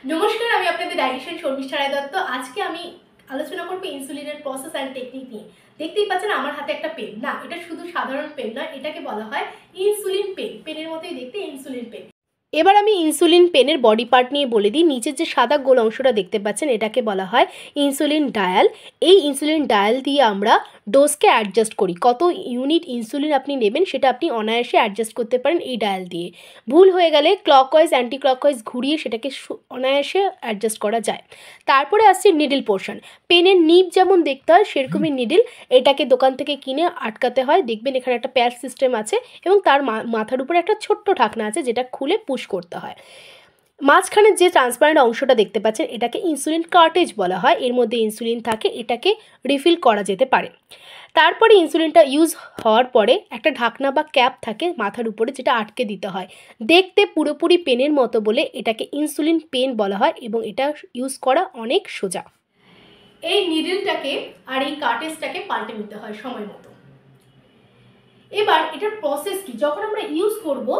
নমস্কার, আমি আপনাদের ডায়েটিশিয়ান শর্মিষ্ঠা রায় দত্ত। আজকে আমি আলোচনা করব ইনসুলিনের প্রসেস অ্যান্ড টেকনিক নিয়ে। দেখতেই পাচ্ছেন আমার হাতে একটা পেন। না, এটা শুধু সাধারণ পেন নয়, এটাকে বলা হয় ইনসুলিন পেন। পেনের মতোই দেখতে ইনসুলিন পেন। এবার আমি ইনসুলিন পেনের বডি পার্ট নিয়ে বলে দিই। নিচের যে সাদা গোল অংশটা দেখতে পাচ্ছেন এটাকে বলা হয় ইনসুলিন ডায়াল। এই ইনসুলিন ডায়াল দিয়ে আমরা ডোজকে অ্যাডজাস্ট করি। কত ইউনিট ইনসুলিন আপনি নেবেন সেটা আপনি অনায়াসে অ্যাডজাস্ট করতে পারেন এই ডায়াল দিয়ে। ভুল হয়ে গেলে ক্লকওয়াইজ অ্যান্টি ক্লকওয়াইজ ঘুরিয়ে সেটাকে অনায়াসে অ্যাডজাস্ট করা যায়। তারপরে আসছে নিডল পোর্শন। পেনের নিব যেমন দেখতে হয় সেরকমই নিডল। এটাকে দোকান থেকে কিনে আটকাতে হয়। দেখবেন এখানে একটা প্যাচ সিস্টেম আছে এবং তার মাথার উপরে একটা ছোট্ট ঢাকনা আছে যেটা খুলে পুশ করতে হয়। মাঝখানে যে ট্রান্সপারেন্ট অংশটা দেখতে পাচ্ছেন এটাকে ইনসুলিন কার্টেজ বলা হয়। এর মধ্যে ইনসুলিন থাকে, এটাকে রিফিল করা যেতে পারে। তারপরে ইনসুলিনটা ইউজ হওয়ার পরে একটা ঢাকনা বা ক্যাপ থাকে মাথার উপরে যেটা আটকে দিতে হয়। দেখতে পুরোপুরি পেনের মতো বলে এটাকে ইনসুলিন পেন বলা হয় এবং এটা ইউজ করা অনেক সোজা। এই নিডলটাকে আর এই কার্টেজটাকে পাল্টে নিতে হয় সময় মতো। এবার এটার প্রসেস কি, যখন আমরা ইউজ করব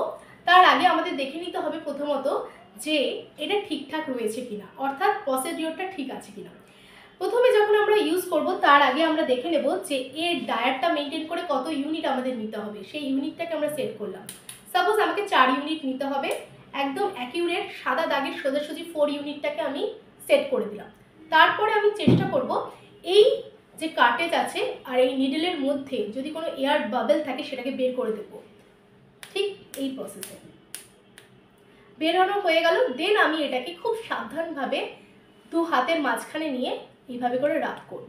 তার আগে আমাদের দেখে নিতে হবে প্রথমত যে এটা ঠিকঠাক রয়েছে কিনা, অর্থাৎ প্রসিডিওরটা ঠিক আছে কিনা। প্রথমে যখন আমরা ইউজ করব তার আগে আমরা দেখে নেব যে এর ডায়েটটা মেনটেন করে কত ইউনিট আমাদের নিতে হবে। সেই ইউনিটটাকে আমরা সেট করলাম। সাপোজ আমাকে 4 ইউনিট নিতে হবে, একদম অ্যাকিউরেট সাদা দাগের সোজাসুজি 4 ইউনিটটাকে আমি সেট করে দিলাম। তারপরে আমি চেষ্টা করব এই যে কার্টেজ আছে আর এই নিডলের মধ্যে যদি কোনো এয়ার বাবল থাকে সেটাকে বের করে দেব। ঠিক এই প্রসেসে বেরানো হয়ে গেল। দেন আমি এটাকে খুব সাবধানভাবে 2 হাতের মাঝখানে নিয়ে এইভাবে করে রাব করব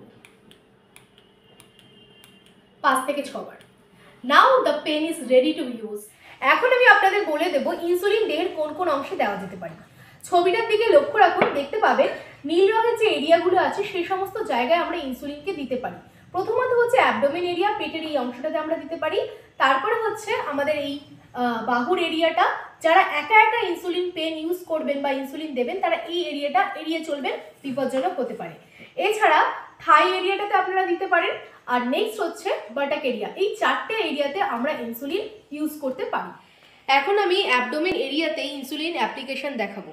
5 থেকে 6 বার। Now the pen is ready to use. এখন আমি আপনাদের বলে দেব ইনসুলিন দেহের কোন কোন অংশে দেওয়া যেতে পারে। ছবিটার দিকে লক্ষ্য রাখুন, দেখতে পাবেন নীল রঙের যে এরিয়াগুলো আছে সেই সমস্ত জায়গায় আমরা ইনসুলিনকে দিতে পারি। প্রথমত হচ্ছে অ্যাবডোমেন এরিয়া, পেটের এই অংশটাতে আমরা দিতে পারি। তারপরে হচ্ছে আমাদের এই বাহুর এরিয়াটা। যারা একা একা ইনসুলিন পেন ইউজ করবেন বা ইনসুলিন দেবেন তারা এই এরিয়াটা এড়িয়ে চলবেন, বিপজ্জনক হতে পারে। এছাড়া থাই এরিয়াটাতে আপনারা দিতে পারেন। আর নেক্সট হচ্ছে বাটাক এরিয়া। এই 4টে এরিয়াতে আমরা ইনসুলিন ইউজ করতে পারি। এখন আমি অ্যাবডোমেন এরিয়াতে ইনসুলিন অ্যাপ্লিকেশন দেখাবো।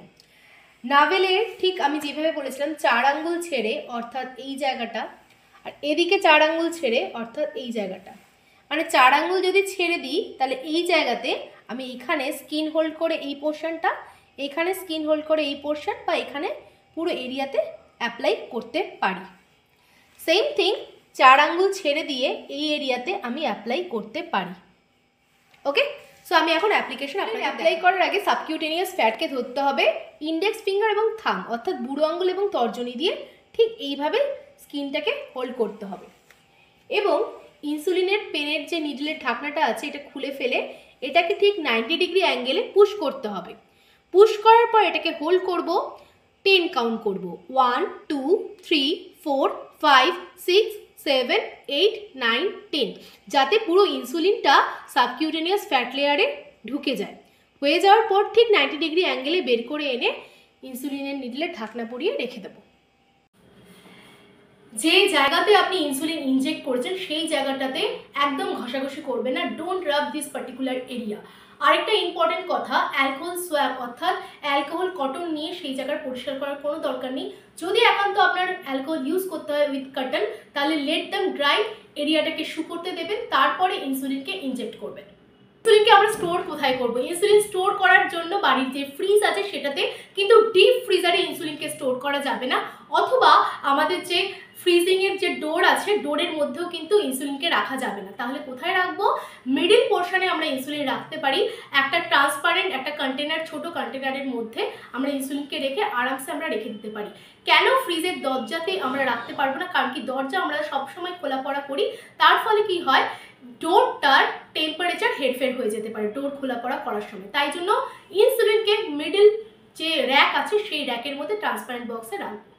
নাভেলের ঠিক আমি যেভাবে বলেছিলাম 4 আঙ্গুল ছেড়ে অর্থাৎ এই জায়গাটা, আর এদিকে 4 আঙ্গুল ছেড়ে অর্থাৎ এই জায়গাটা। মানে 4 আঙ্গুল যদি ছেড়ে দিই তাহলে এই জায়গাতে আমি এখানে স্কিন হোল্ড করে এই পোর্শনটা, এখানে স্কিন হোল্ড করে এই পোর্শন বা এখানে পুরো এরিয়াতে অ্যাপ্লাই করতে পারি। সেম থিং 4 আঙ্গুল ছেড়ে দিয়ে এই এরিয়াতে আমি অ্যাপ্লাই করতে পারি। ওকে, সো আমি এখন অ্যাপ্লিকেশন অ্যাপ্লাই করার আগে সাবকিউটেনিয়াস ফ্যাটকে ধরতে হবে ইন্ডেক্স ফিঙ্গার এবং থাম অর্থাৎ বুড়ো আঙ্গুল এবং তর্জনী দিয়ে ঠিক এইভাবে স্কিনটাকে হোল্ড করতে হবে। এবং ইনসুলিনের পেনের যে নিডলের ঢাকনাটা আছে এটা খুলে ফেলে এটাকে ঠিক 90 ডিগ্রি অ্যাঙ্গেলে পুশ করতে হবে। পুশ করার পর এটাকে হোল্ড করব, 10 কাউন্ট করব, 1 2 3 4 5 6 7 8 9 10, যাতে পুরো ইনসুলিনটা সাবকিউটেনিয়াস ফ্যাট লেয়ারে ঢুকে যায়। হয়ে যাওয়ার পর ঠিক 90 ডিগ্রি অ্যাঙ্গেলে বের করে এনে ইনসুলিনের নিডলের ঢাকনা পরিয়ে রেখে দেবো। যে জায়গাতে আপনি ইনসুলিন ইনজেক্ট করেছেন সেই জায়গাটাতে একদম ঘষাঘষি করবেন না। Don't rub this particular area. আরেকটা ইম্পর্টেন্ট কথা, অ্যালকোহল সোয়াব অর্থাৎ অ্যালকোহল কটন নিয়ে সেই জায়গার পরিষ্কার করার কোনো দরকার নেই। যদি একান্ত আপনার অ্যালকোহল ইউজ করতে হয় উইথ কটন তাহলে লেট দেম ড্রাই, এরিয়াটাকে শুকোতে দেবেন, তারপরে ইনসুলিনকে ইনজেক্ট করবেন। ইনসুলিনকে আমরা স্টোর কোথায় করব? ইনসুলিন স্টোর করার জন্য বাড়ির যে ফ্রিজ আছে সেটাতে, কিন্তু ডিপ ফ্রিজারে ইনসুলিনকে স্টোর করা যাবে না। অথবা আমাদের যে ফ্রিজিংয়ের যে ডোর আছে ডোরের মধ্যেও কিন্তু ইনসুলিনকে রাখা যাবে না। তাহলে কোথায় রাখবো? মিডিল পোর্শনে আমরা ইনসুলিন রাখতে পারি। একটা ট্রান্সপারেন্ট একটা কন্টেনার, ছোট কন্টেনারের মধ্যে আমরা ইনসুলিনকে রেখে আরামসে আমরা রেখে দিতে পারি। কেন ফ্রিজের দরজাতে আমরা রাখতে পারবো না? কারণ কি দরজা আমরা সবসময় খোলা পড়া করি, তার ফলে কি হয় ডোরটার টেম্পারেচার হেরফের হয়ে যেতে পারে ডোর খোলা পড়া করার সময়। তাই জন্য ইনসুলিনকে মিডিল যে র্যাক আছে সেই র্যাকের মধ্যে ট্রান্সপারেন্ট বক্সে রাখবো।